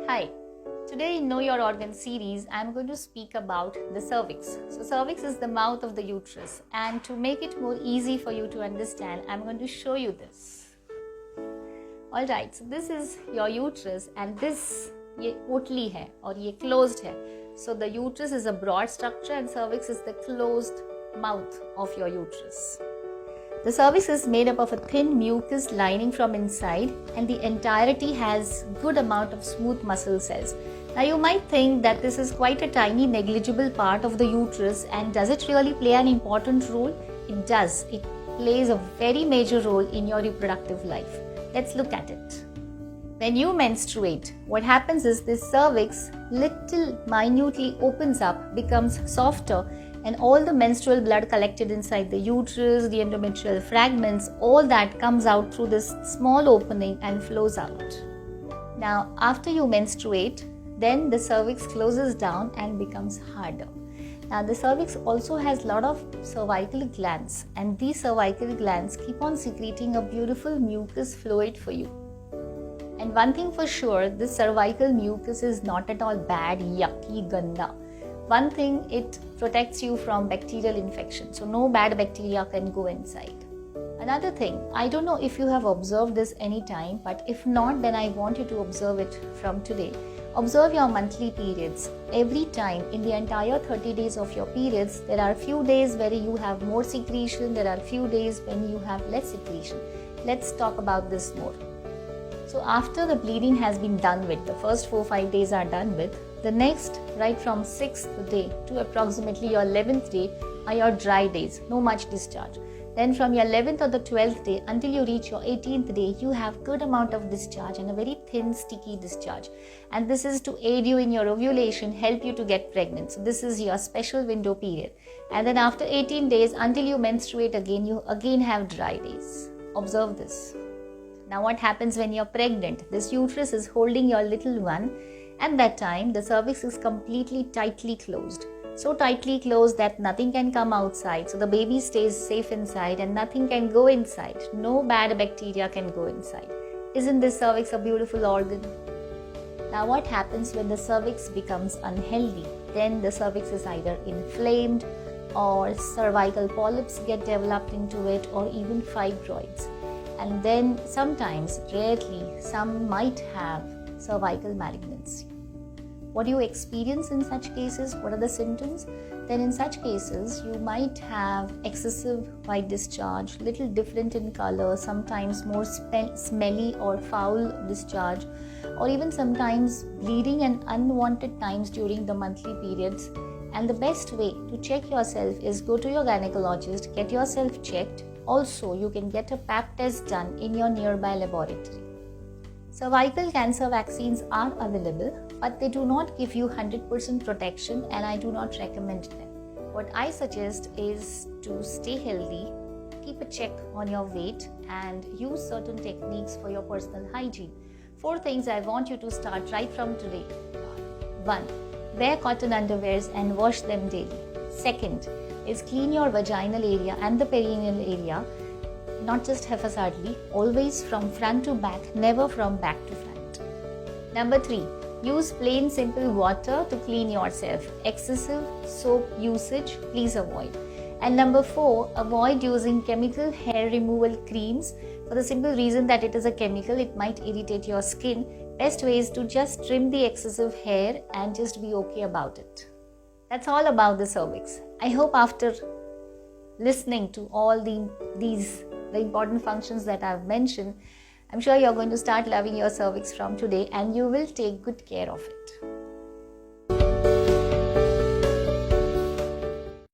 Hi, today in Know Your Organ series, I am going to speak about the cervix. So cervix is the mouth of the uterus, and to make it more easy for you to understand, I am going to show you this. Alright, so this is your uterus and this ये पोटली है और ये closed है. So the uterus is a broad structure and cervix is the closed mouth of your uterus. The cervix is made up of a thin mucus lining from inside, and the entirety has good amount of smooth muscle cells. Now you might think that this is quite a tiny negligible part of the uterus, and does it really play an important role? It does. It plays a very major role in your reproductive life. Let's look at it. When you menstruate, what happens is this cervix little minutely opens up, becomes softer, and all the menstrual blood collected inside the uterus, the endometrial fragments, all that comes out through this small opening and flows out. Now, after you menstruate, then the cervix closes down and becomes harder. Now, the cervix also has a lot of cervical glands, and these cervical glands keep on secreting a beautiful mucus fluid for you. And one thing for sure, this cervical mucus is not at all bad, yucky, ganda. One thing, it protects you from bacterial infection, so no bad bacteria can go inside. Another thing, I don't know if you have observed this anytime, but if not, then I want you to observe it from today. Observe your monthly periods. Every time in the entire 30 days of your periods, there are few days where you have more secretion, there are few days when you have less secretion. Let's talk about this more. So after the bleeding has been done with, the first 4-5 days are done with, the next, right from 6th day to approximately your 11th day are your dry days, no much discharge. Then from your 11th or the 12th day until you reach your 18th day, you have good amount of discharge and a very thin, sticky discharge. And this is to aid you in your ovulation, help you to get pregnant. So this is your special window period. And then after 18 days, until you menstruate again, you again have dry days. Observe this. Now what happens when you're pregnant? This uterus is holding your little one. At that time, the cervix is completely tightly closed. So tightly closed that nothing can come outside. So the baby stays safe inside and nothing can go inside. No bad bacteria can go inside. Isn't this cervix a beautiful organ? Now what happens when the cervix becomes unhealthy? Then the cervix is either inflamed or cervical polyps get developed into it, or even fibroids. And then sometimes, rarely, some might have cervical malignancy. What do you experience in such cases? What are the symptoms? Then in such cases, you might have excessive white discharge, little different in color, sometimes more smelly or foul discharge, or even sometimes bleeding and unwanted times during the monthly periods. And the best way to check yourself is go to your gynecologist, get yourself checked. Also, you can get a pap test done in your nearby laboratory. Cervical cancer vaccines are available, but they do not give you 100% protection, and I do not recommend them. What I suggest is to stay healthy, keep a check on your weight, and use certain techniques for your personal hygiene. 4 things I want you to start right from today. 1. Wear cotton underwears and wash them daily. 2nd is clean your vaginal area and the perineal area, not just haphazardly, always from front to back, never from back to front. Number 3, use plain simple water to clean yourself. Excessive soap usage, please avoid. And number 4, avoid using chemical hair removal creams for the simple reason that it is a chemical, it might irritate your skin. Best way is to just trim the excessive hair and just be okay about it. That's all about the cervix. I hope after listening to all the important functions that I've mentioned, I'm sure you're going to start loving your cervix from today, and you will take good care of it.